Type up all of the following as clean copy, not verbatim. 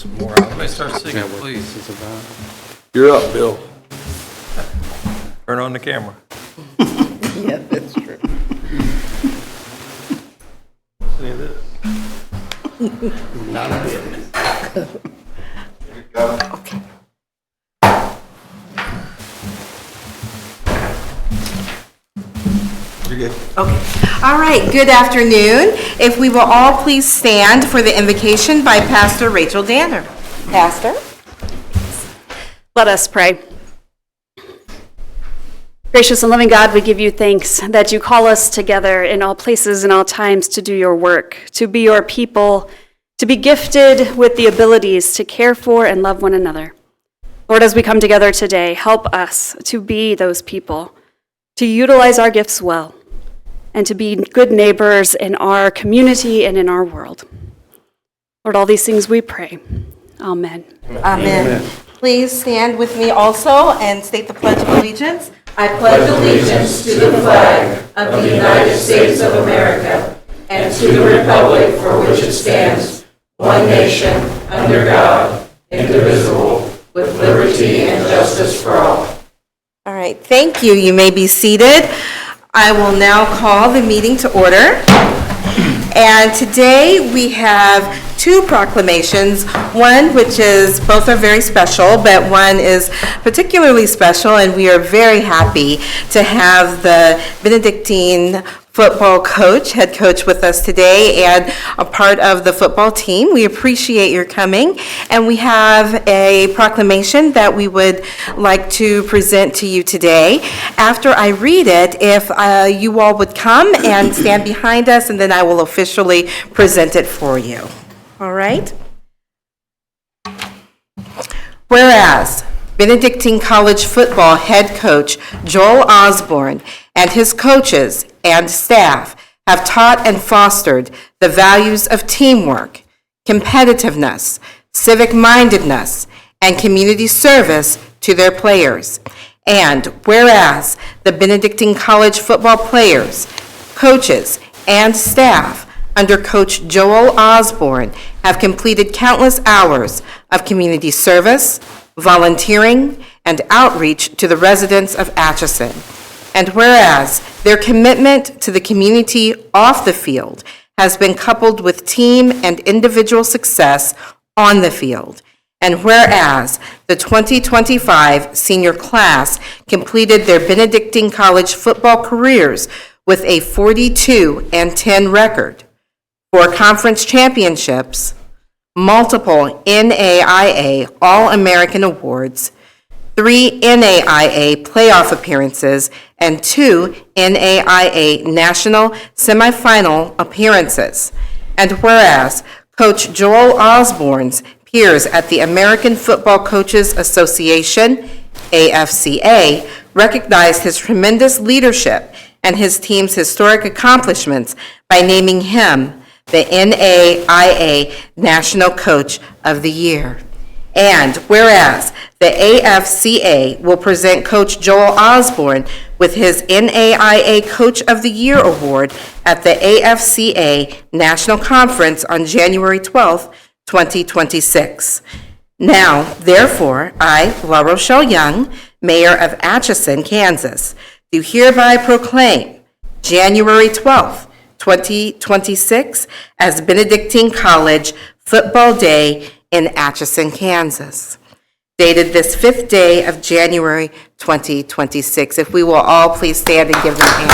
some more out. Somebody start singing, please. You're up, Bill. Turn on the camera. Yeah, that's true. Any of this? Okay. You're good. Okay. All right, good afternoon. If we will all please stand for the invocation by Pastor Rachel Danner. Pastor? Let us pray. Gracious and loving God, we give you thanks that you call us together in all places and all times to do your work, to be your people, to be gifted with the abilities to care for and love one another. Lord, as we come together today, help us to be those people, to utilize our gifts well, and to be good neighbors in our community and in our world. Lord, all these things we pray. Amen. Amen. Please stand with me also and state the Pledge of Allegiance. I pledge allegiance to the flag of the United States of America and to the republic for which it stands, one nation, under God, indivisible, with liberty and justice for all. All right, thank you. You may be seated. I will now call the meeting to order. And today we have two proclamations, one which is, both are very special, but one is particularly special, and we are very happy to have the Benedictine football coach, head coach with us today, and a part of the football team. We appreciate your coming, and we have a proclamation that we would like to present to you today. After I read it, if you all would come and stand behind us, and then I will officially present it for you. All right? Whereas Benedictine College football head coach Joel Osborne and his coaches and staff have taught and fostered the values of teamwork, competitiveness, civic-mindedness, and community service to their players. And whereas the Benedictine College football players, coaches, and staff under Coach Joel Osborne have completed countless hours of community service, volunteering, and outreach to the residents of Atchison. And whereas their commitment to the community off the field has been coupled with team and individual success on the field. And whereas the 2025 senior class completed their Benedictine College football careers with a 42-10 record, 4 conference championships, multiple NAIA All-American awards, 3 NAIA playoff appearances, and 2 NAIA national semifinal appearances. And whereas Coach Joel Osborne's peers at the American Football Coaches Association, AFCA, recognized his tremendous leadership and his team's historic accomplishments by naming him the NAIA National Coach of the Year. And whereas the AFCA will present Coach Joel Osborne with his NAIA Coach of the Year Award at the AFCA National Conference on January 12th, 2026. Now, therefore, I, La Rochelle Young, Mayor of Atchison, Kansas, do hereby proclaim January 12th, 2026 as Benedictine College Football Day in Atchison, Kansas. Dated this 5th day of January 2026. If we will all please stand and give them a hand.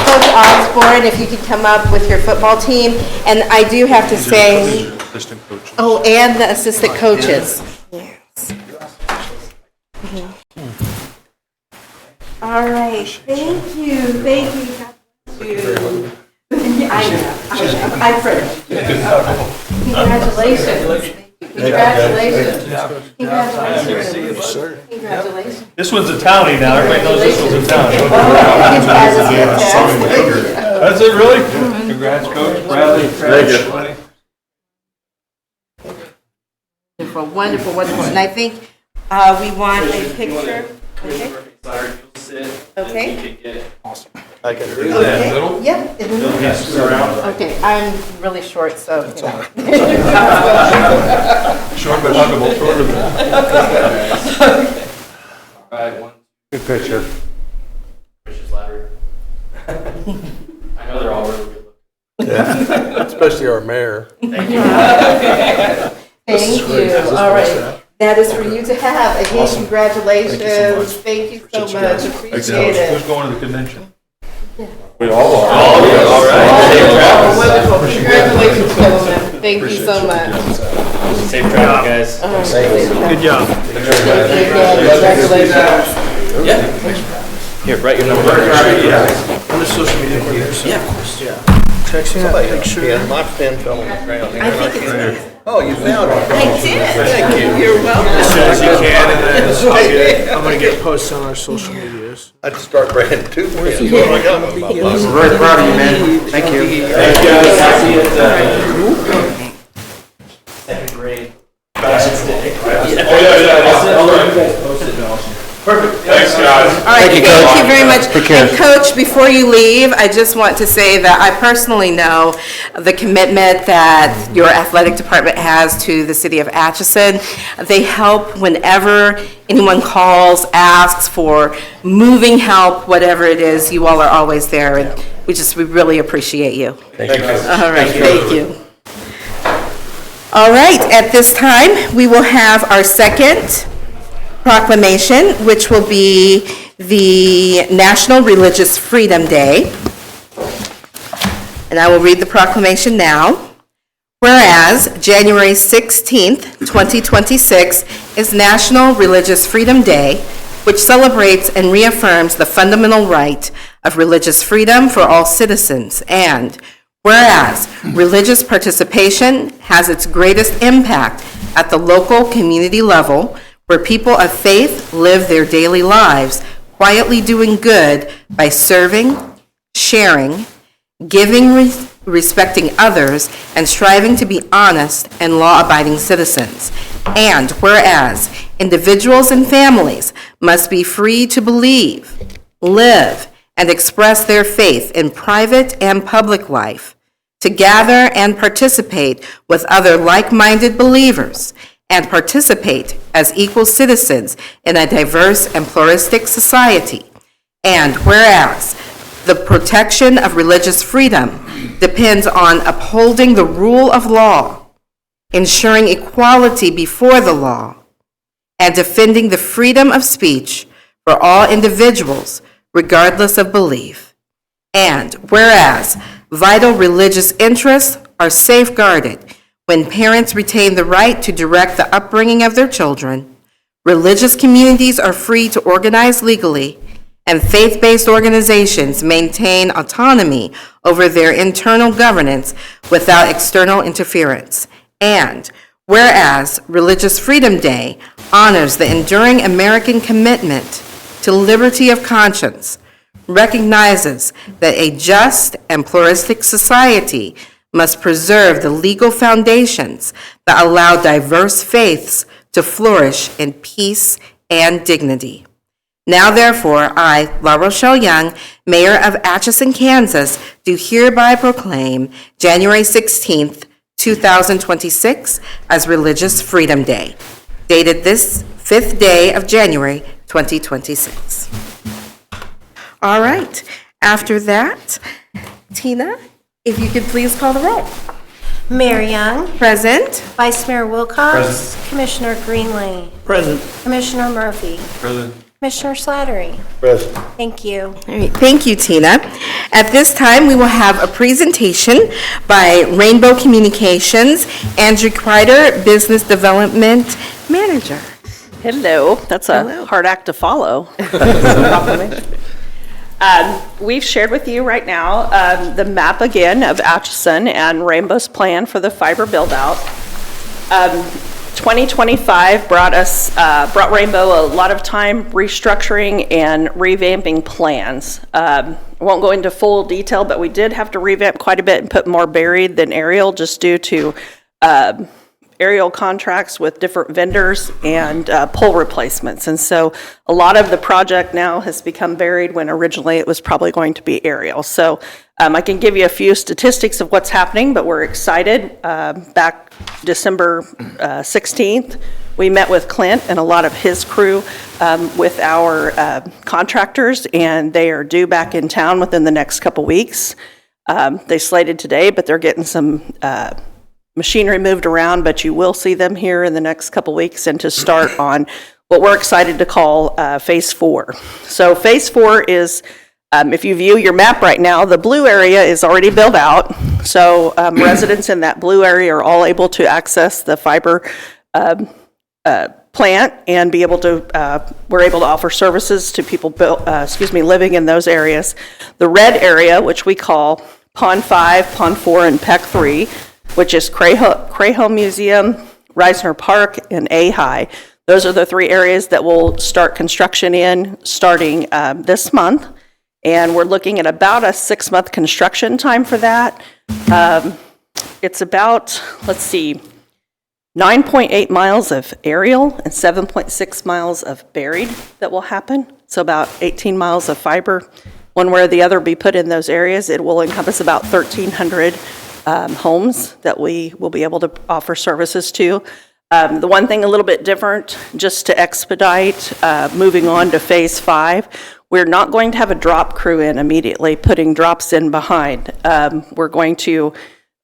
Coach Osborne, if you could come up with your football team. And I do have to say, Assistant coach. oh, and the assistant coaches. Yes. All right, thank you. God bless you. I know. I'm French. Congratulations. Congratulations. This one's a townie now. Everybody knows this one's a townie. That's it, really? Congrats, Coach Bradley. Wonderful. And I think we want a picture. Okay. Okay. Awesome. I can do that. Okay, yeah. Yes, around. Okay, I'm really short, so, you know. Short but huggable. All right, one, Good picture. Commissioner Slattery. I know they're all really good looking. Yeah, especially our mayor. Thank you. All right. That is for you to have. Again, congratulations. Thank you so much. Appreciate it. Who's going to the convention? We all are. All right. Oh, wonderful. Congratulations, gentlemen. Thank you so much. Safe travel, guys. Good job. Congratulations. Here, write your number. On the social media coordinator. Yeah, of course. Yeah. Texting that, make sure. Yeah, my pen fell on the ground. I think it's. Oh, you found it. I did. Thank you. You're welcome. As soon as you can, and then I'm gonna get posts on our social medias. I had to start branding two pens. We're What do I got? very proud of you, man. Thank you. Second grade. Perfect. Thanks, guys. All right, thank you very much. And Coach, before you leave, I just want to say that I personally know the commitment that your athletic department has to the city of Atchison. They help whenever anyone calls, asks for moving help, whatever it is, you all are always there, and we really appreciate you. Thank you. All right, thank you. All right, at this time, we will have our second proclamation, which will be the National Religious Freedom Day. And I will read the proclamation now. Whereas January 16th, 2026 is National Religious Freedom Day, which celebrates and reaffirms the fundamental right of religious freedom for all citizens. And whereas religious participation has its greatest impact at the local community level, where people of faith live their daily lives, quietly doing good by serving, sharing, giving, respecting others, and striving to be honest and law-abiding citizens. And whereas individuals and families must be free to believe, live, and express their faith in private and public life, to gather and participate with other like-minded believers, and participate as equal citizens in a diverse and pluralistic society. And whereas the protection of religious freedom depends on upholding the rule of law, ensuring equality before the law, and defending the freedom of speech for all individuals, regardless of belief. And whereas vital religious interests are safeguarded when parents retain the right to direct the upbringing of their children, religious communities are free to organize legally, and faith-based organizations maintain autonomy over their internal governance without external interference. And whereas Religious Freedom Day honors the enduring American commitment to liberty of conscience, recognizes that a just and pluralistic society must preserve the legal foundations that allow diverse faiths to flourish in peace and dignity. Now therefore, I, La Rochelle Young, Mayor of Atchison, Kansas, do hereby proclaim January 16th, 2026 as Religious Freedom Day, dated this 5th day of January, 2026. All right, after that, Tina, if you could please call the roll. Mayor Young, Present. Vice Mayor Wilcox, Commissioner Greenlee, Present. Commissioner Murphy, President. Commissioner Slattery. Present. Thank you. All right, thank you, Tina. At this time, we will have a presentation by Rainbow Communications, Andrew Kreider, Business Development Manager. Hello, that's a hard act to follow. We've shared with you right now the map again of Atchison and Rainbow's plan for the fiber build-out. 2025 brought Rainbow a lot of time restructuring and revamping plans. I won't go into full detail, but we did have to revamp quite a bit and put more buried than aerial just due to aerial contracts with different vendors and pole replacements. And so a lot of the project now has become buried when originally it was probably going to be aerial. So I can give you a few statistics of what's happening, but we're excited. Back December 16th, we met with Clint and a lot of his crew with our contractors, and they are due back in town within the next couple weeks. They slated today, but they're getting some machinery moved around, but you will see them here in the next couple weeks and to start on what we're excited to call Phase 4. So Phase 4 is, if you view your map right now, the blue area is already built out. So residents in that blue area are all able to access the fiber plant and be able to, we're able to offer services to people living in those areas. The red area, which we call Pond 5, Pond 4, and PEC 3, which is Craho Museum, Reisner Park, and A-High. Those are the 3 areas that will start construction in starting this month. And we're looking at about a 6-month construction time for that. It's about, 9.8 miles of aerial and 7.6 miles of buried that will happen. So about 18 miles of fiber, one way or the other, be put in those areas. It will encompass about 1,300 homes that we will be able to offer services to. The one thing a little bit different, just to expedite moving on to Phase 5, we're not going to have a drop crew in immediately, putting drops in behind. We're going to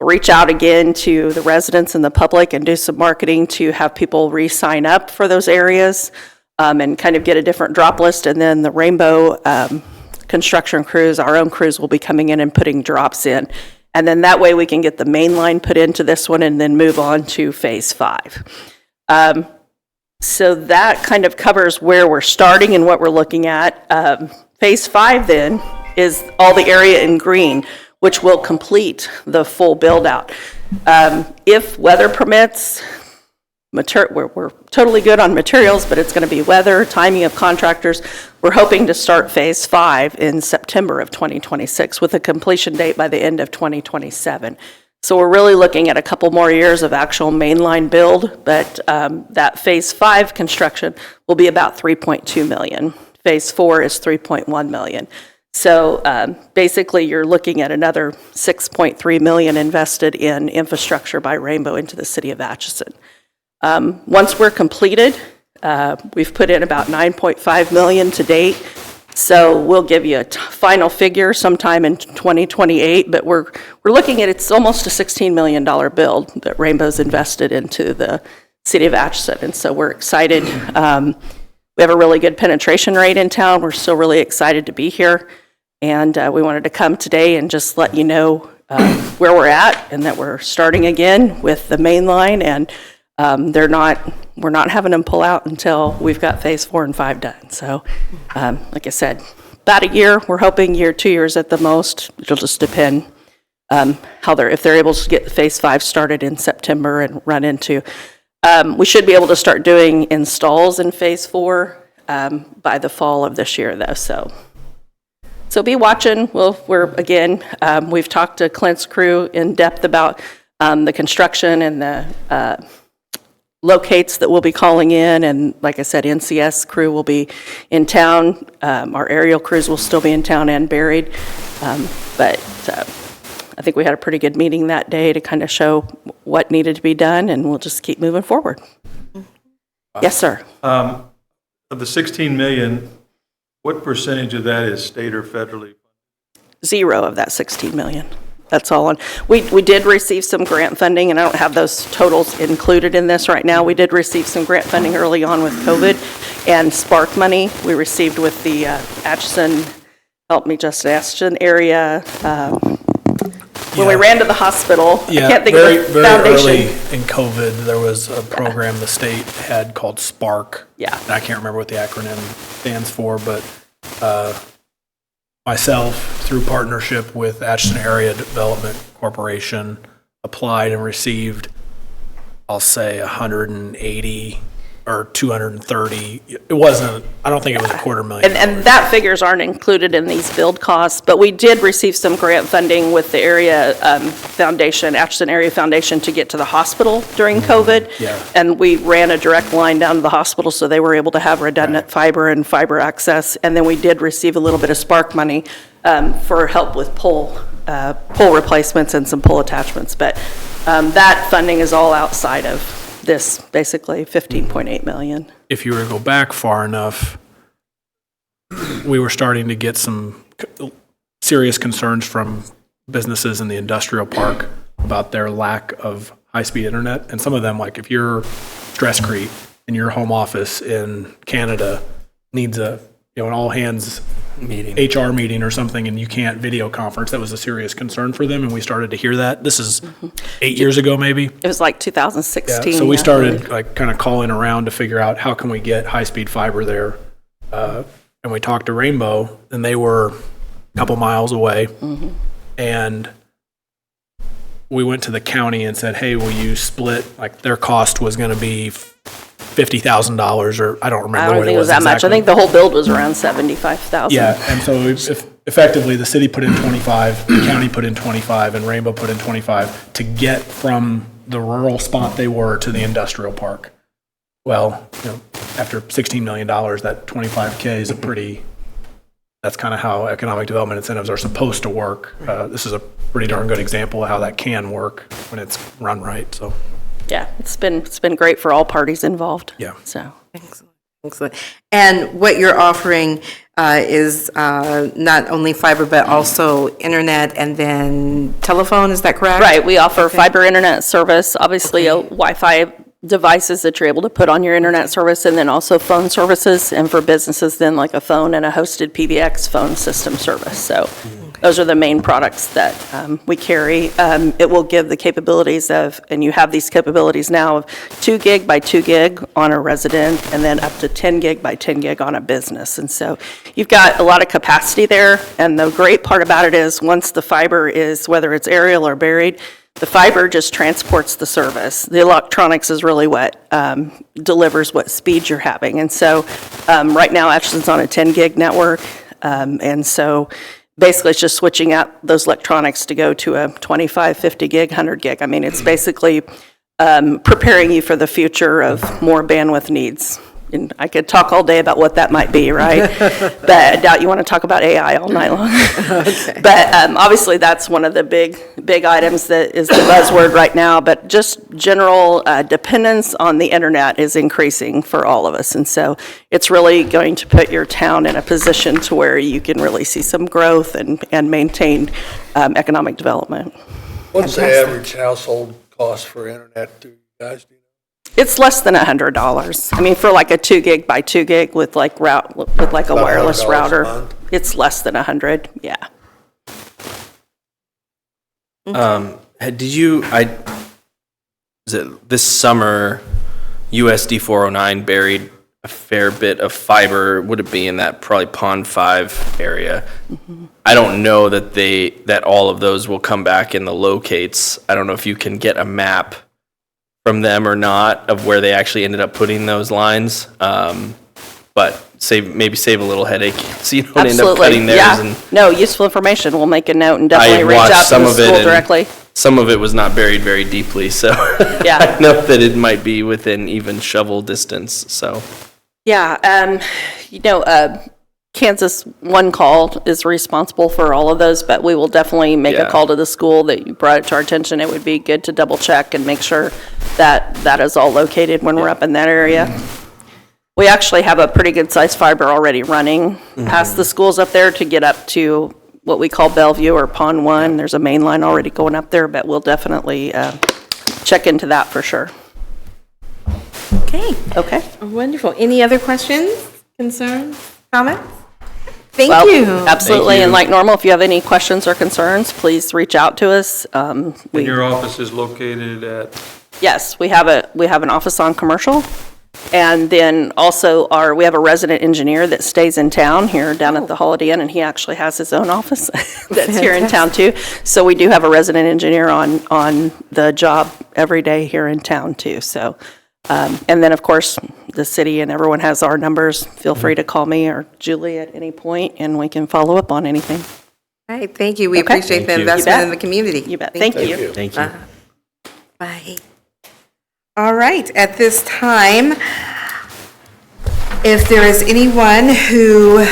reach out again to the residents and the public and do some marketing to have people re-sign up for those areas and kind of get a different drop list. And then the Rainbow construction crews, our own crews, will be coming in and putting drops in. And then that way we can get the main line put into this one and then move on to Phase 5. So that kind of covers where we're starting and what we're looking at. Phase 5 then is all the area in green, which will complete the full build out. If weather permits, we're totally good on materials, but it's going to be weather, timing of contractors. We're hoping to start Phase 5 in September of 2026 with a completion date by the end of 2027. So we're really looking at a couple more years of actual mainline build, but that Phase 5 construction will be about $3.2 million. Phase 4 is $3.1 million. So basically, you're looking at another $6.3 million invested in infrastructure by Rainbow into the city of Atchison. Once we're completed, we've put in about $9.5 million to date. So we'll give you a final figure sometime in 2028, but we're looking at, it's almost a $16 million build that Rainbow's invested into the city of Atchison. And so we're excited. We have a really good penetration rate in town. We're still really excited to be here. And we wanted to come today and just let you know where we're at and that we're starting again with the main line. And we're not having them pull out until we've got Phase 4 and 5 done. So like I said, about a year. We're hoping 2 years at the most. It'll just depend if they're able to get Phase 5 started in September and run into. We should be able to start doing installs in Phase 4 by the fall of this year, though. So be watching. We've talked to Clint's crew in depth about the construction and the locates that we'll be calling in. And like I said, NCS crew will be in town. Our aerial crews will still be in town and buried. But I think we had a pretty good meeting that day to kind of show what needed to be done, and we'll just keep moving forward. Yes, sir. Of the $16 million, what percentage of that is state or federally? 0 of that $16 million. That's all on. We did receive some grant funding, and I don't have those totals included in this right now. We did receive some grant funding early on with COVID and Spark money we received with the Atchison area. When we ran to the hospital, I can't think of the very foundation. Early in COVID, there was a program the state had called Spark. Yeah. And I can't remember what the acronym stands for, but myself, through partnership with Atchison Area Development Corporation, applied and received, I'll say, 180 or 230. It wasn't, I don't think it was $250,000. And that figures aren't included in these build costs, but we did receive some grant funding with the area foundation, Atchison Area Foundation, to get to the hospital during COVID. Yeah. And we ran a direct line down to the hospital, so they were able to have redundant fiber and fiber access. And then we did receive a little bit of Spark money for help with pole replacements and some pole attachments. But that funding is all outside of this, basically, $15.8 million. If you were to go back far enough, we were starting to get some serious concerns from businesses in the industrial park about their lack of high-speed internet. And some of them, like if you're Stress-Crete and your home office in Canada needs an all-hands meeting, HR meeting or something, and you can't video conference, that was a serious concern for them, and we started to hear that. This is 8 years ago, maybe. It was like 2016. So we I started believe. like kind of calling around to figure out how can we get high-speed fiber there. And we talked to Rainbow, and they were a couple miles away. And we went to the county and said, hey, will you split, like their cost was going to be $50,000, or I don't remember I don't what think it was that much. I exactly. think the whole build was around $75,000. Yeah, and so effectively, the city put in 25, the county put in 25, and Rainbow put in 25 to get from the rural spot they were to the industrial park. Well, after $16 million, that 25K is a pretty, that's kind of how economic development incentives are supposed to work. This is a pretty darn good example of how that can work when it's run right, so. Yeah, it's been great for all parties involved. Yeah. So. Excellent. And what you're offering is not only fiber, but also internet and then telephone, is that correct? Right, we offer fiber internet service, obviously a Wi-Fi devices that you're able to put on your internet service, and then also phone services, and for businesses, then like a phone and a hosted PBX phone system service. So those are the main products that we carry. It will give the capabilities of, and you have these capabilities now, of 2 gig by 2 gig on a resident, and then up to 10 gig by 10 gig on a business. And so you've got a lot of capacity there, and the great part about it is once the fiber is, whether it's aerial or buried, the fiber just transports the service. The electronics is really what delivers what speed you're having. And so right now, Atchison's on a 10 gig network, and so basically it's just switching out those electronics to go to a 25, 50 gig, 100 gig. I mean, it's basically preparing you for the future of more bandwidth needs. And I could talk all day about what that might be, right? But I doubt you want to talk about AI all night long. But obviously, that's one of the big items that is the buzzword right now. But just general dependence on the internet is increasing for all of us. And so it's really going to put your town in a position to where you can really see some growth and maintain economic development. What's the average household cost for internet to you guys? Do you know? It's less than $100. I mean, for like a 2 gig by 2 gig with like a wireless $100 a router, month? it's less than 100. Yeah. This summer, USD 409 buried a fair bit of fiber. Would it be in that probably Pond 5 area? I don't know that all of those will come back in the locates. I don't know if you can get a map from them or not of where they actually ended up putting those lines. But maybe save a little headache. So you don't end up Absolutely. cutting theirs. Yeah. And No, useful information. We'll make a note and definitely I reach watched out to some the of it school and directly. some of it was not buried very deeply, so Yeah. I know that it might be within even shovel distance. So Yeah. Kansas One Call is responsible for all of those, but we will definitely make a Yeah. call to the school that you brought it to our attention. It would be good to double check and make sure that that is all located when we're up in that area. We actually have a pretty good sized fiber already running past the schools up there to get up to what we call Bellevue or Pond 1. There's a main line already going up there, but we'll definitely check into that for sure. Okay, Okay? wonderful. Any other questions, concerns, comments? Thank Well, you. absolutely. And like normal, if you have any questions or concerns, please reach out to us. And your office is located at, Yes, we have an office on Commercial. And then also we have a resident engineer that stays in town here down at the Holiday Inn, and he actually has his own office that's here in town too. So we do have a resident engineer on the job every day here in town too. So And then, of course, the city and everyone has our numbers. Feel free to call me or Julie at any point, and we can follow up on anything. All right, thank you. We Okay. appreciate the You investment bet. in the community. You bet. Thank you. Thank you. Bye. All right, at this time, if there is anyone who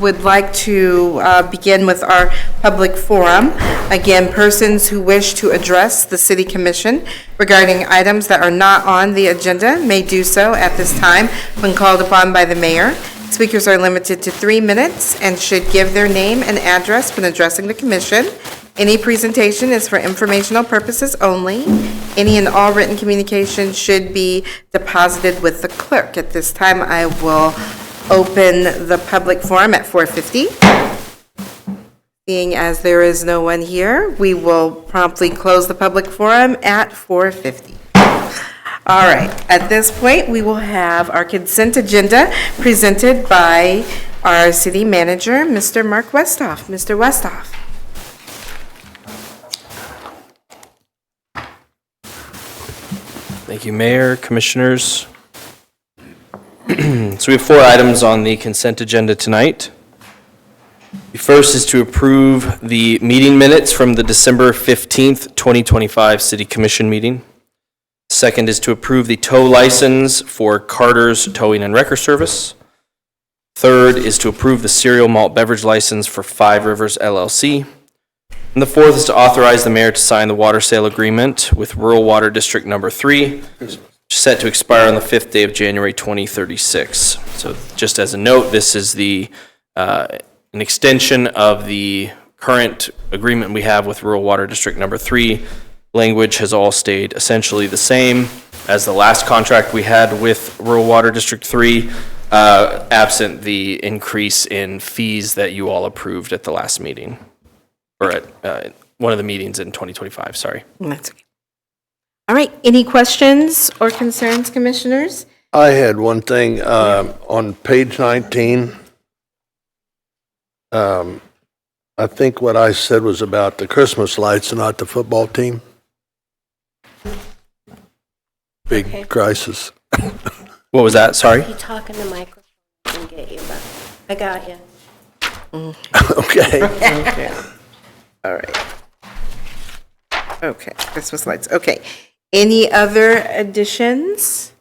would like to begin with our public forum, again, persons who wish to address the city commission regarding items that are not on the agenda may do so at this time when called upon by the mayor. Speakers are limited to 3 minutes and should give their name and address when addressing the commission. Any presentation is for informational purposes only. Any and all written communication should be deposited with the clerk. At this time, I will open the public forum at 4:50. Seeing as there is no one here, we will promptly close the public forum at 4:50. All right, at this point, we will have our consent agenda presented by our city manager, Mr. Mark Westhoff. Mr. Westhoff. Thank you, Mayor, Commissioners. So we have 4 items on the consent agenda tonight. The first is to approve the meeting minutes from the December 15th, 2025 City Commission meeting. Second is to approve the tow license for Carter's Towing and Wrecker Service. Third is to approve the cereal malt beverage license for Five Rivers LLC. And the fourth is to authorize the mayor to sign the water sale agreement with Rural Water District Number 3, set to expire on the 5th day of January 2036. So just as a note, this is an extension of the current agreement we have with Rural Water District Number 3. Language has all stayed essentially the same as the last contract we had with Rural Water District 3, absent the increase in fees that you all approved at the last meeting, or at one of the meetings in 2025, sorry. That's okay. All right, any questions or concerns, commissioners? I had one thing, on page 19. I think what I said was about the Christmas lights and not the football team. Big crisis. What was that, sorry? You talk in the microphone, I can get you, but I got you. Okay. All right. Okay, Christmas lights, okay. Any other additions?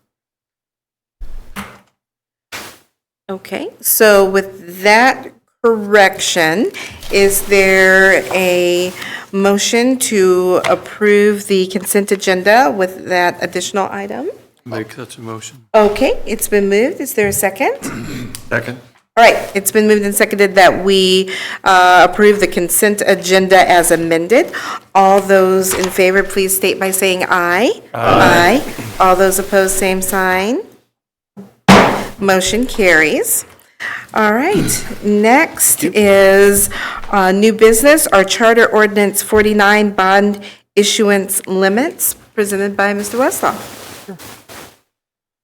Okay, so with that correction, is there a motion to approve the consent agenda with that additional item? Make such a motion. Okay, it's been moved. Is there a second? Second. All right, it's been moved and seconded that we approve the consent agenda as amended. All those in favor, please state by saying aye. Aye. All those opposed, same sign. Motion carries. All right, next is new business, our Charter Ordinance 49 bond issuance limits, presented by Mr. Westhoff.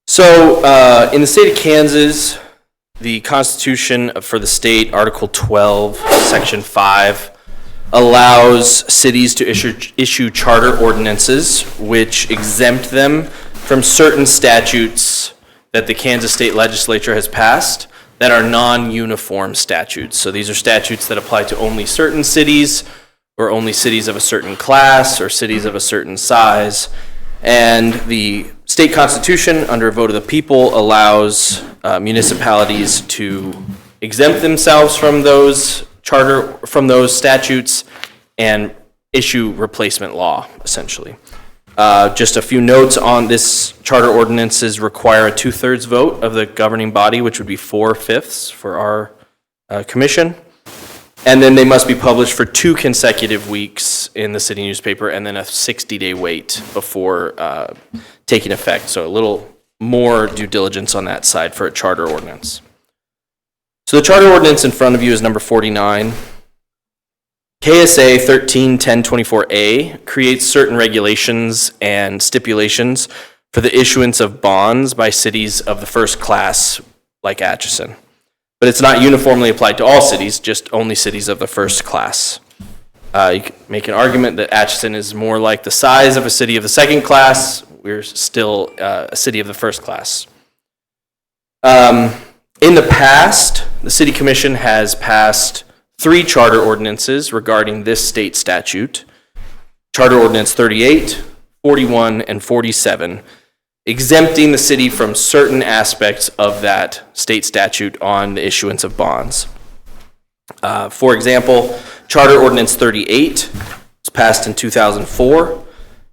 So, in the state of Kansas, the Constitution for the state, Article 12, Section 5, allows cities to issue charter ordinances which exempt them from certain statutes that the Kansas State Legislature has passed that are non-uniform statutes. So these are statutes that apply to only certain cities, or only cities of a certain class, or cities of a certain size. And the state constitution, under a vote of the people, allows municipalities to exempt themselves from those statutes and issue replacement law, essentially. Just a few notes on this: charter ordinances require a 2/3 vote of the governing body, which would be 4/5 for our commission. And then they must be published for 2 consecutive weeks in the city newspaper, and then a 60-day wait before taking effect. So a little more due diligence on that side for a charter ordinance. So the charter ordinance in front of you is number 49. KSA 13-1024A creates certain regulations and stipulations for the issuance of bonds by cities of the first class, like Atchison. But it's not uniformly applied to all cities, just only cities of the first class. You can make an argument that Atchison is more like the size of a city of the second class. we're still a city of the first class. In the past, the City Commission has passed 3 charter ordinances regarding this state statute. Charter Ordinance 38, 41, and 47, exempting the city from certain aspects of that state statute on the issuance of bonds. For example, Charter Ordinance 38 was passed in 2004,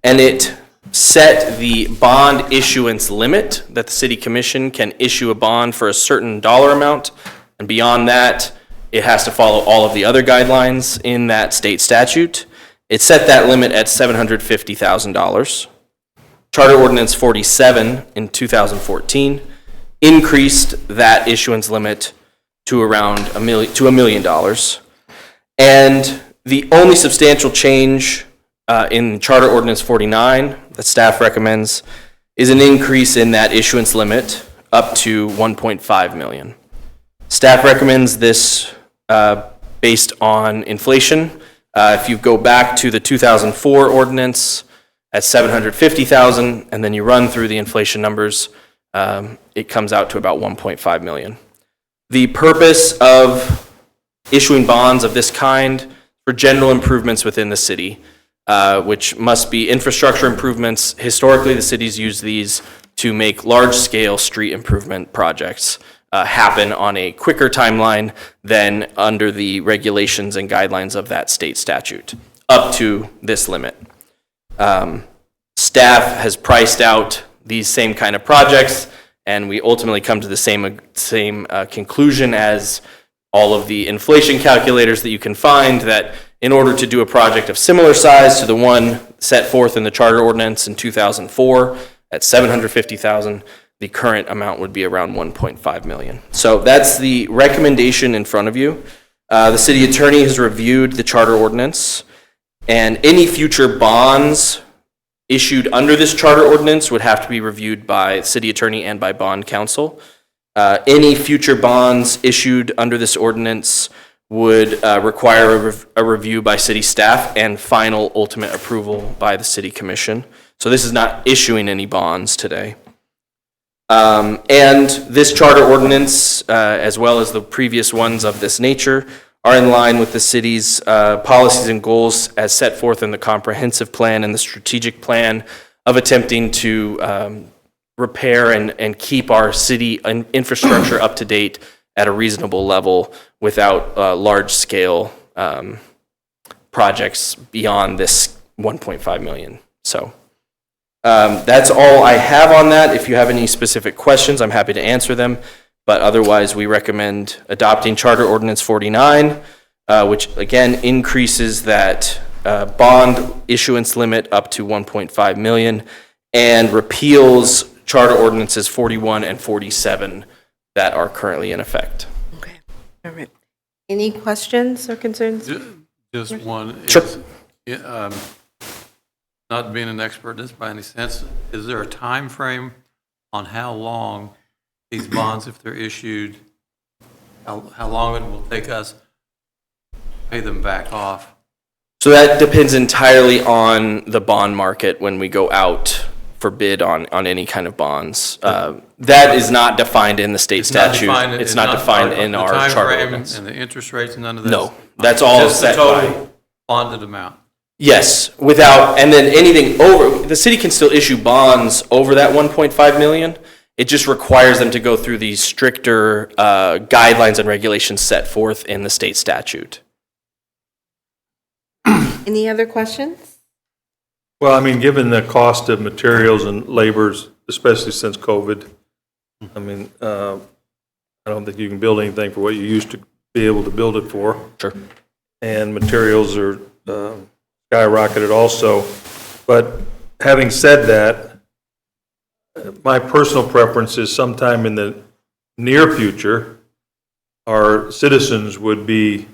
and it set the bond issuance limit that the City Commission can issue a bond for a certain dollar amount, and beyond that, it has to follow all of the other guidelines in that state statute. It set that limit at $750,000. Charter Ordinance 47 in 2014 increased that issuance limit to around $1 million. And the only substantial change in Charter Ordinance 49 that staff recommends is an increase in that issuance limit up to $1.5 million. Staff recommends this based on inflation. If you go back to the 2004 ordinance at $750,000, and then you run through the inflation numbers, it comes out to about $1.5 million. The purpose of issuing bonds of this kind for general improvements within the city, which must be infrastructure improvements. Historically, the city's used these to make large-scale street improvement projects happen on a quicker timeline than under the regulations and guidelines of that state statute, up to this limit. Staff has priced out these same kind of projects, and we ultimately come to the same conclusion as all of the inflation calculators that you can find, that in order to do a project of similar size to the one set forth in the charter ordinance in 2004 at $750,000, the current amount would be around $1.5 million. So that's the recommendation in front of you. The city attorney has reviewed the charter ordinance, and any future bonds issued under this charter ordinance would have to be reviewed by city attorney and by bond counsel. Any future bonds issued under this ordinance would require a review by city staff and final ultimate approval by the city commission. So this is not issuing any bonds today. And this charter ordinance, as well as the previous ones of this nature, are in line with the city's policies and goals as set forth in the comprehensive plan and the strategic plan of attempting to repair and keep our city infrastructure up to date at a reasonable level without large-scale projects beyond this $1.5 million. So that's all I have on that. If you have any specific questions, I'm happy to answer them. But otherwise, we recommend adopting Charter Ordinance 49, which again increases that bond issuance limit up to $1.5 million and repeals Charter Ordinances 41 and 47 that are currently in effect. Okay, all right. Any questions or concerns? Just one. Sure. Not being an expert in this by any sense, is there a time frame on how long these bonds, if they're issued, how long it will take us to pay them back off? So that depends entirely on the bond market when we go out for bid on any kind of bonds. That is not defined in the state statute. It's not defined in our charter ordinance. And the interest rates, none of this? No, that's all Just the set by. total bonded amount? Yes, without, and then anything over, the city can still issue bonds over that 1.5 million. It just requires them to go through these stricter guidelines and regulations set forth in the state statute. Any other questions? Well, I mean, given the cost of materials and labors, especially since COVID, I mean, I don't think you can build anything for what you used to be able to build it for. Sure. And materials are skyrocketed also. But having said that, my personal preference is sometime in the near future, our citizens would be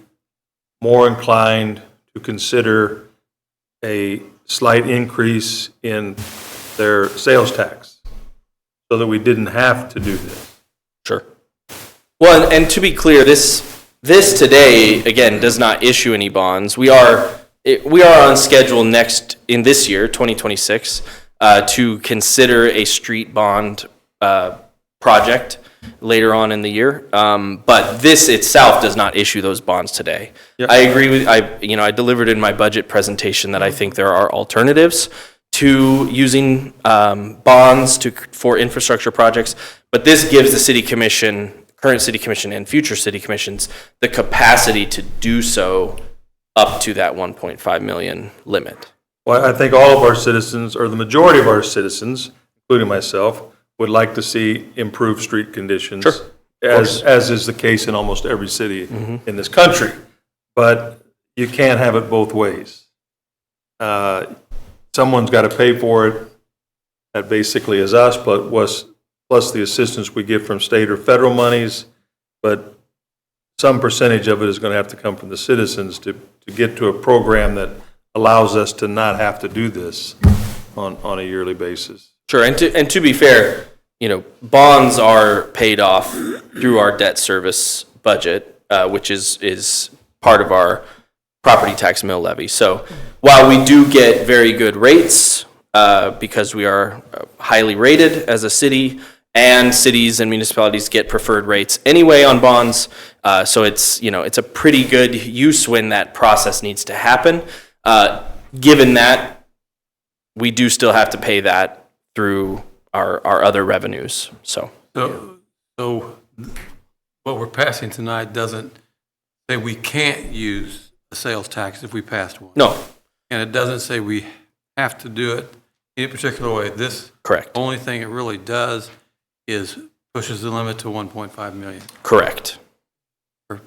more inclined to consider a slight increase in their sales tax so that we didn't have to do this. Sure. Well, and to be clear, this today, again, does not issue any bonds. We are on schedule in this year, 2026, to consider a street bond project later on in the year. But this itself does not issue those bonds today. I agree with, I delivered in my budget presentation that I think there are alternatives to using bonds for infrastructure projects, but this gives the city commission, current city commission and future city commissions, the capacity to do so up to that 1.5 million limit. Well, I think all of our citizens, or the majority of our citizens, including myself, would like to see improved street conditions. Sure. As is the case in almost every city in this country. But you can't have it both ways. Someone's got to pay for it. That basically is us, but plus the assistance we get from state or federal monies. But some percentage of it is going to have to come from the citizens to get to a program that allows us to not have to do this on a yearly basis. Sure, and to be fair, bonds are paid off through our debt service budget, which is part of our property tax mill levy. So while we do get very good rates, because we are highly rated as a city, and cities and municipalities get preferred rates anyway on bonds, so it's a pretty good use when that process needs to happen. Given that, we do still have to pay that through our other revenues, so. So what we're passing tonight doesn't say we can't use a sales tax if we passed one. No. And it doesn't say we have to do it any particular way. This Correct. only thing it really does is pushes the limit to 1.5 million. Correct. Excuse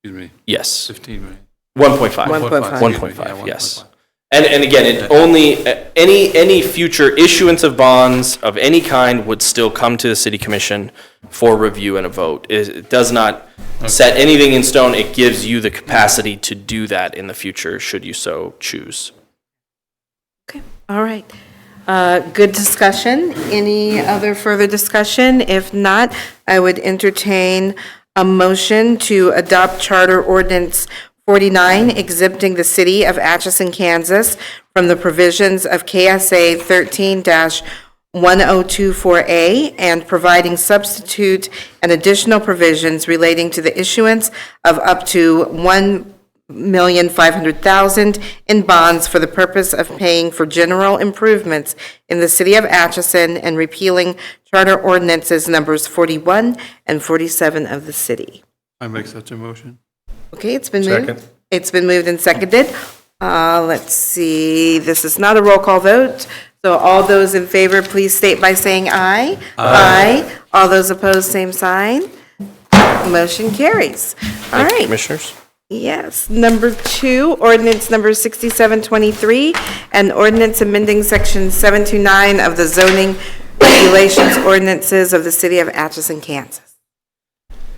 me, Yes. 15 million. 1.5. 1.5. 1.5, yes. And again, it only, any future issuance of bonds of any kind would still come to the city commission for review and a vote. It does not set anything in stone. It gives you the capacity to do that in the future, should you so choose. Okay, all right. Good discussion. Any other further discussion? If not, I would entertain a motion to adopt Charter Ordinance 49, exempting the city of Atchison, Kansas from the provisions of KSA 13-1024A and providing substitute and additional provisions relating to the issuance of up to $1,500,000 in bonds for the purpose of paying for general improvements in the city of Atchison and repealing Charter Ordinances numbers 41 and 47 of the city. I make such a motion. Okay, it's been moved. Second. It's been moved and seconded. Let's see, this is not a roll call vote, so all those in favor, please state by saying aye. Aye. All those opposed, same sign. Motion carries. All Thank you, right. Commissioners. Yes. Number 2, ordinance number 6723, an ordinance amending section 729 of the zoning regulations ordinances of the city of Atchison, Kansas.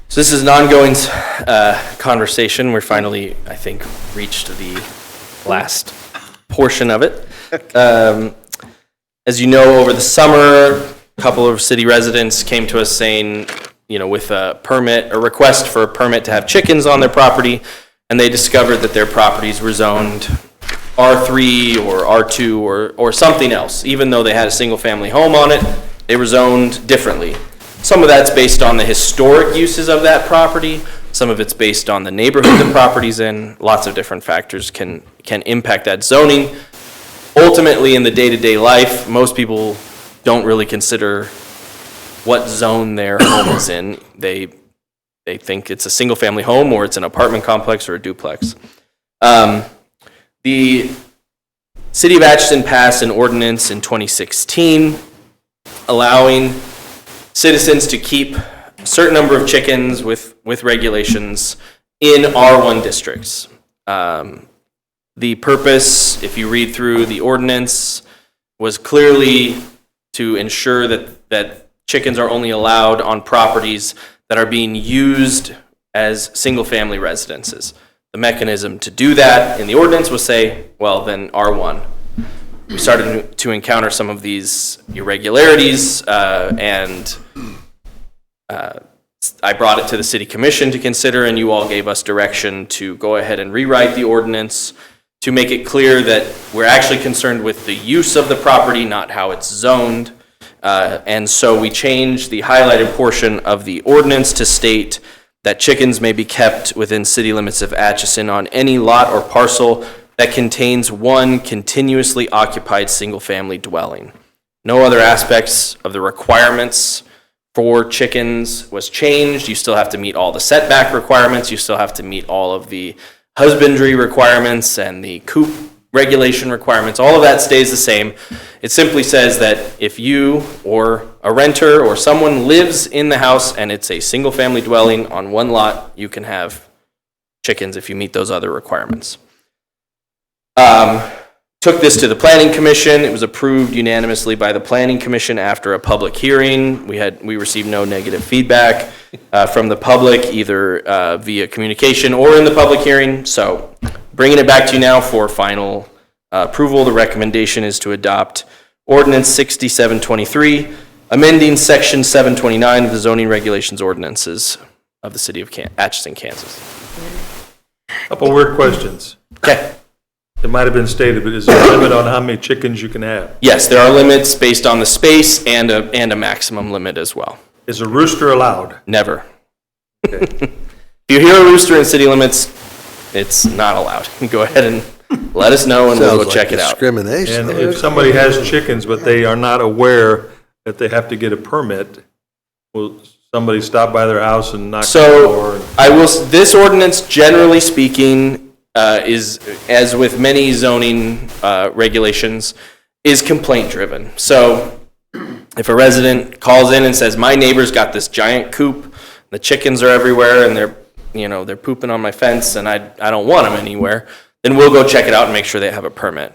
So this is an ongoing conversation. We're finally, I think, reached the last portion of it. As you know, over the summer, a couple of city residents came to us saying, with a request for a permit to have chickens on their property, and they discovered that their properties were zoned R3 or R2 or something else. Even though they had a single-family home on it, they were zoned differently. Some of that's based on the historic uses of that property. Some of it's based on the neighborhood the property's in. Lots of different factors can impact that zoning. Ultimately, in the day-to-day life, most people don't really consider what zone their home is in. They think it's a single-family home, or it's an apartment complex, or a duplex. The City of Atchison passed an ordinance in 2016 allowing citizens to keep a certain number of chickens with regulations in R1 districts. The purpose, if you read through the ordinance, was clearly to ensure that chickens are only allowed on properties that are being used as single-family residences. The mechanism to do that in the ordinance was say, well, then R1. We started to encounter some of these irregularities, and I brought it to the city commission to consider, and you all gave us direction to go ahead and rewrite the ordinance to make it clear that we're actually concerned with the use of the property, not how it's zoned. And so we changed the highlighted portion of the ordinance to state that chickens may be kept within city limits of Atchison on any lot or parcel that contains one continuously occupied single-family dwelling. No other aspects of the requirements for chickens was changed. You still have to meet all the setback requirements. You still have to meet all of the husbandry requirements and the coop regulation requirements. All of that stays the same. It simply says that if you or a renter or someone lives in the house and it's a single-family dwelling on one lot, you can have chickens if you meet those other requirements. Took this to the Planning Commission. It was approved unanimously by the Planning Commission after a public hearing. We received no negative feedback from the public, either via communication or in the public hearing. So bringing it back to you now for final approval, the recommendation is to adopt Ordinance 6723, amending Section 729 of the zoning regulations ordinances of the city of Atchison, Kansas. Couple weird questions. Okay. It might have been stated, but is there a limit on how many chickens you can have? Yes, there are limits based on the space and a maximum limit as well. Is a rooster allowed? Never. If you hear a rooster in city limits, it's not allowed. Go ahead and let us know and we'll go check it out. Discrimination. And if somebody has chickens, but they are not aware that they have to get a permit, will somebody stop by their house and knock on the door? So this ordinance, generally speaking, is, as with many zoning regulations, is complaint driven. So if a resident calls in and says, my neighbor's got this giant coop, the chickens are everywhere and they're pooping on my fence and I don't want them anywhere, then we'll go check it out and make sure they have a permit.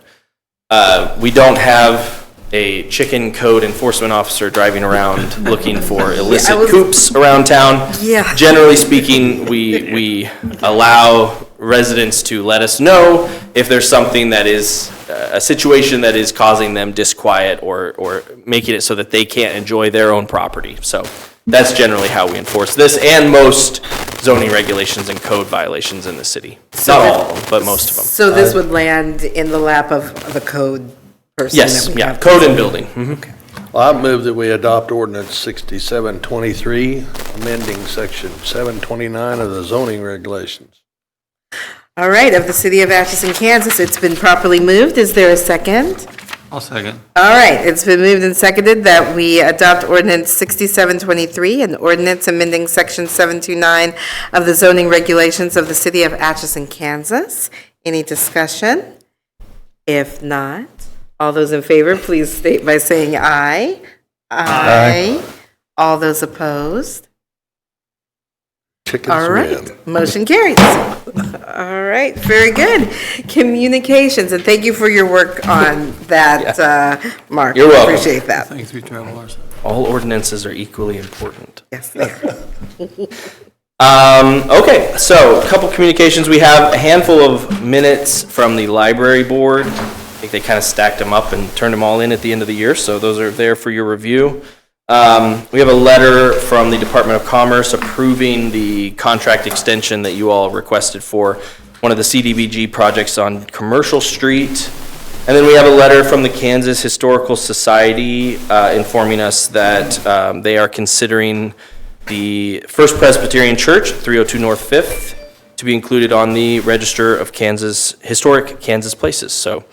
We don't have a chicken code enforcement officer driving around looking for illicit coops around town. Yeah. Generally speaking, we allow residents to let us know if there's something that is a situation that is causing them disquiet or making it so that they can't enjoy their own property. So that's generally how we enforce this and most zoning regulations and code violations in the city. Not all of them, but most of them. So this would land in the lap of the code person? Yes, that we yeah, have? code and building. Mhm. Well, I move that we adopt ordinance 6723, amending section 729 of the zoning regulations. All right, of the city of Atchison, Kansas, it's been properly moved. Is there a second? I'll second. All right, it's been moved and seconded that we adopt ordinance 6723, an ordinance amending section 729 of the zoning regulations of the city of Atchison, Kansas. Any discussion? If not, all those in favor, please state by saying aye. Aye. All those opposed? Chickens All right, win. motion carries. All right, very good. Communications, and thank you for your work on that, Mark. You're welcome. Appreciate that. Thanks, we travel ours. All ordinances are equally important. Yes, they are. Okay, so a couple communications. We have a handful of minutes from the library board. I think they kind of stacked them up and turned them all in at the end of the year, so those are there for your review. We have a letter from the Department of Commerce approving the contract extension that you all requested for one of the CDBG projects on Commercial Street. And then we have a letter from the Kansas Historical Society informing us that they are considering the First Presbyterian Church, 302 North 5th, to be included on the Register of Kansas, Historic Kansas Places. So,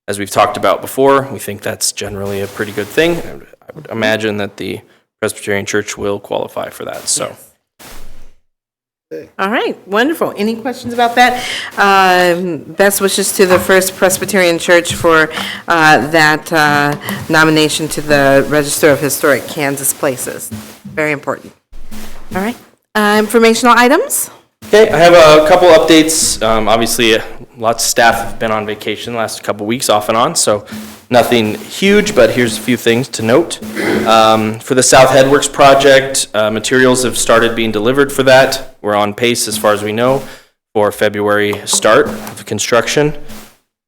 as we've talked about before, we think that's generally a pretty good thing. I would imagine that the Presbyterian Church will qualify for that, so. All right, wonderful. Any questions about that? Best wishes to the First Presbyterian Church for that nomination to the Register of Historic Kansas Places. Very important. All right, informational items? Okay, I have a couple updates. Obviously, lots of staff have been on vacation the last couple weeks, off and on, so nothing huge, but here's a few things to note. For the South Headworks project, materials have started being delivered for that. We're on pace, as far as we know, for February start of construction.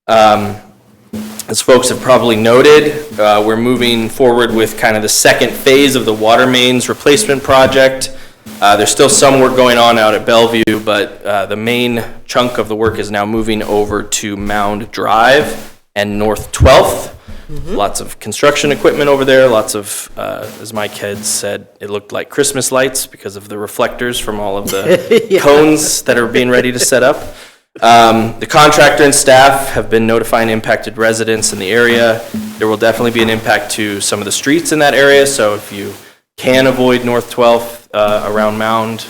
As folks have probably noted, we're moving forward with kind of the second phase of the water mains replacement project. There's still some work going on out at Bellevue, but the main chunk of the work is now moving over to Mound Drive and North 12th. Lots of construction equipment over there, lots of, as Mike had said, it looked like Christmas lights because of the reflectors from all of the cones that are being ready to set up. The contractor and staff have been notifying impacted residents in the area. There will definitely be an impact to some of the streets in that area, so if you can avoid North 12th around Mound,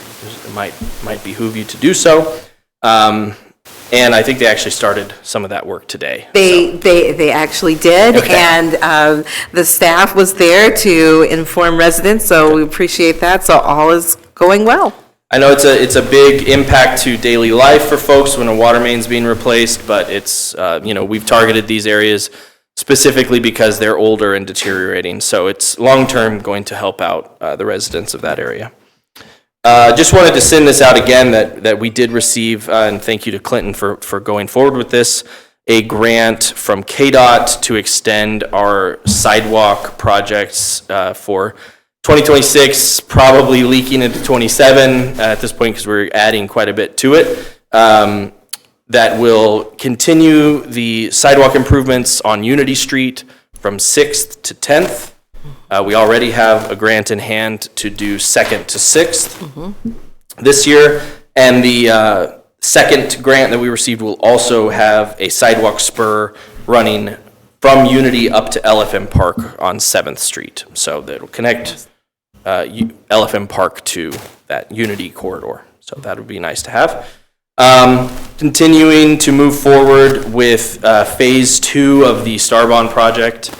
it might behoove you to do so. And I think they actually started some of that work today. They actually did, Okay. and the staff was there to inform residents, so we appreciate that, so all is going well. I know it's a big impact to daily life for folks when a water main's being replaced, but it's, we've targeted these areas specifically because they're older and deteriorating, so it's long-term going to help out the residents of that area. Just wanted to send this out again, that we did receive, and thank you to Clinton for going forward with this, a grant from KDOT to extend our sidewalk projects for 2026, probably leaking into 27 at this point because we're adding quite a bit to it. That will continue the sidewalk improvements on Unity Street from 6th to 10th. We already have a grant in hand to do 2nd to 6th this year. And the second grant that we received will also have a sidewalk spur running from Unity up to LFM Park on 7th Street. So that'll connect LFM Park to that Unity corridor. So that would be nice to have. Continuing to move forward with phase 2 of the Starbond project.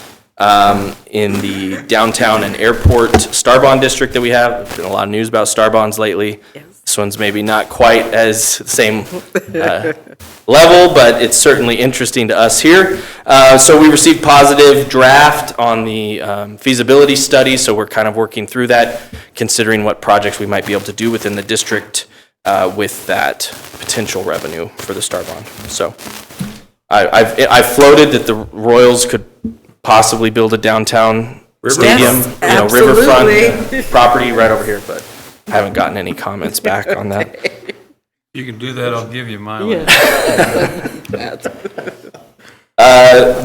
In the downtown and airport Starbond district that we have. There's been a lot of news about Starbonds lately. This one's maybe not quite as the same level, but it's certainly interesting to us here. So we received positive draft on the feasibility study, so we're kind of working through that, considering what projects we might be able to do within the district with that potential revenue for the Starbond. So I've floated that the Royals could possibly build a downtown stadium, Yes, riverfront property right over here, but I haven't gotten any comments back on that. You can do that, I'll give you my land.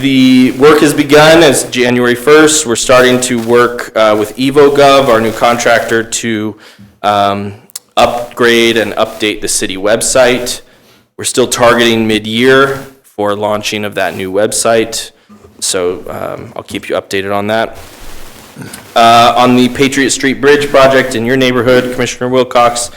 The work has begun as January 1st. We're starting to work with EvoGov, our new contractor, to upgrade and update the city website. We're still targeting mid-year for launching of that new website. So I'll keep you updated on that. On the Patriot Street Bridge project in your neighborhood, Commissioner Wilcox,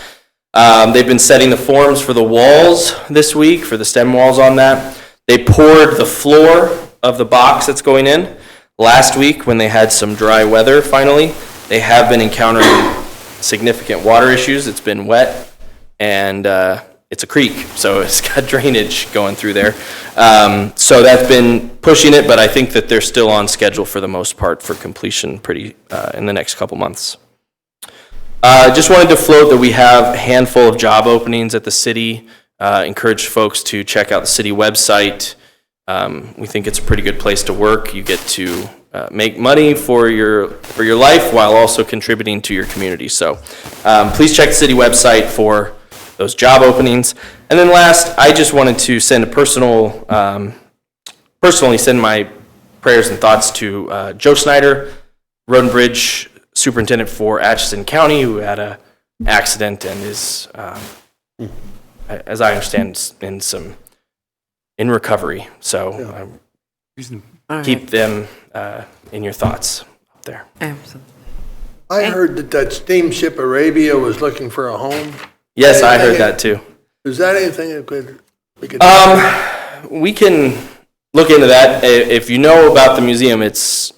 they've been setting the forms for the walls this week, for the stem walls on that. They poured the floor of the box that's going in last week when they had some dry weather finally. They have been encountering significant water issues. It's been wet and it's a creek, so it's got drainage going through there. So that's been pushing it, but I think that they're still on schedule for the most part for completion pretty in the next couple months. Just wanted to float that we have a handful of job openings at the city. Encourage folks to check out the city website. We think it's a pretty good place to work. You get to make money for your life while also contributing to your community. So please check the city website for those job openings. And then last, I just wanted to send a personally send my prayers and thoughts to Joe Snyder, Road and Bridge Superintendent for Atchison County, who had an accident and is, as I understand, in recovery. So keep them in your thoughts up there. Absolutely. I heard that Steamship Arabia was looking for a home. Yes, I heard that too. Is that anything that we could? We can look into that. If you know about the museum, it's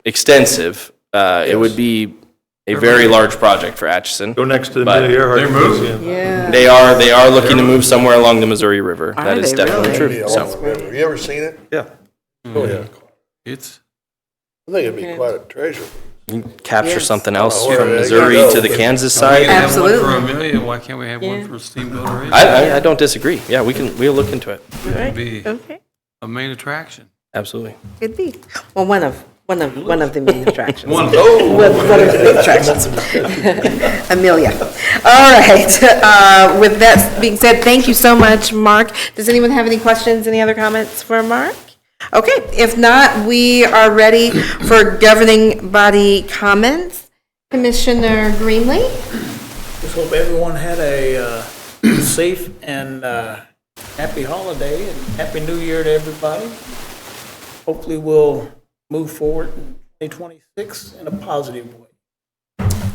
extensive. It would be a very large project for Atchison. Go next to the But Amelia Earhart they're moving. Museum. Yeah. They are looking to move somewhere along the Missouri River. Are That is they definitely really? true. So Have you ever seen it? Yeah. Oh, yeah. It's, I think it'd be quite a treasure. you can capture Yes. something else Oh, from yeah, Missouri you go. to the Kansas we side. can have one for Absolutely. Amelia, why can't we have one for Steamboat Arabia? I don't disagree. Yeah, we'll look into it. It'd be Okay, a main attraction. Absolutely. could be. Well, one of One of the main attractions. One of the main attractions. Amelia. All right. With that being said, thank you so much, Mark. Does anyone have any questions, any other comments for Mark? Okay, if not, we are ready for governing body comments. Commissioner Greenlee? Just hope everyone had a safe and happy holiday and happy new year to everybody. Hopefully we'll move forward in 2026 in a positive way.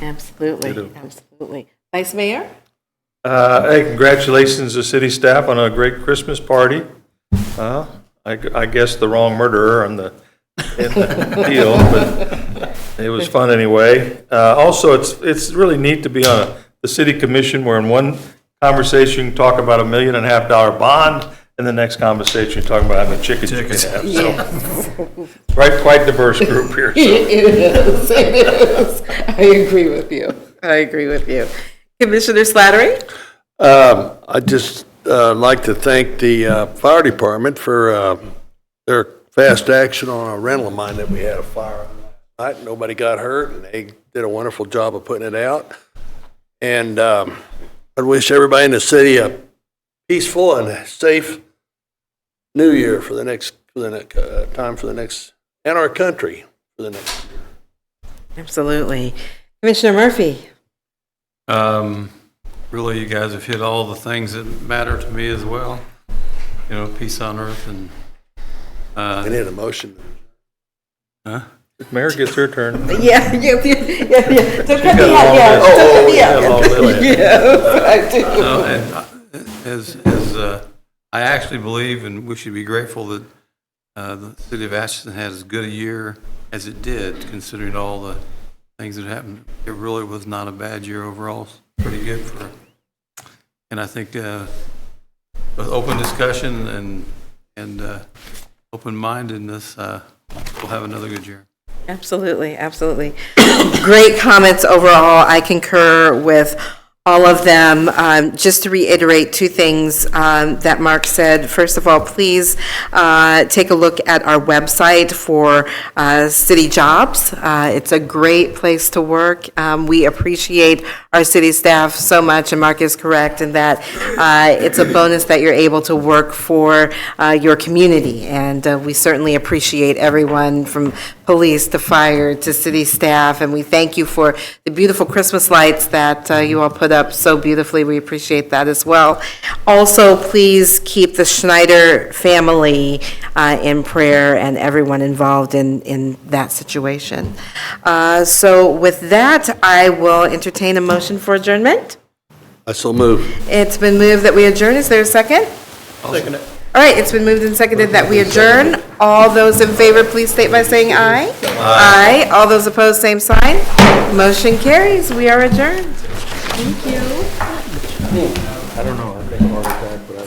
Absolutely, absolutely. Vice Mayor? Hey, congratulations to city staff on a great Christmas party. I guess the wrong murderer in the deal, but it was fun anyway. Also, it's really neat to be on the city commission where in one conversation you talk about $1.5 million bond, and the next conversation you talk about having chickens you can have. So, right, quite diverse group here. So. It is. I agree with you. Commissioner Slattery? I just like to thank the fire department for their fast action on a rental of mine that we had a fire last night. Nobody got hurt, and they did a wonderful job of putting it out. And I wish everybody in the city a peaceful and safe New Year for the next and our country for the next year. Absolutely. Commissioner Murphy? Really, you guys have hit all the things that matter to me as well. You know, peace on earth and. I need a motion. Huh? Mayor gets her turn. Yeah. Don't cut got me a out long yet. list. Don't cut me Yeah, out long yet. list. Yes, I do. No, and I actually believe, and we should be grateful that the city of Atchison had as good a year as it did, considering all the things that happened. It really was not a bad year overall. Pretty good for, and I think with open discussion and open-mindedness, we'll have another good year. Absolutely. Great comments overall. I concur with all of them. Just to reiterate two things that Mark said. First of all, please take a look at our website for city jobs. It's a great place to work. We appreciate our city staff so much, and Mark is correct in that it's a bonus that you're able to work for your community. And we certainly appreciate everyone from police to fire to city staff, and we thank you for the beautiful Christmas lights that you all put up so beautifully. We appreciate that as well. Also, please keep the Schneider family in prayer and everyone involved in that situation. So with that, I will entertain a motion for adjournment. I so move. It's been moved that we adjourn. Is there a second? I'll second it. All right, it's been moved and seconded that we adjourn. All those in favor, please state by saying aye. Aye. All those opposed, same sign. Motion carries. We are adjourned. Thank you.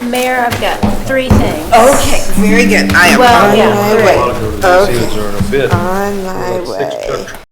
Mayor, I've got 3 things. Okay, very good. I am Well, on yeah, my three. way. Are in a bit. On my way.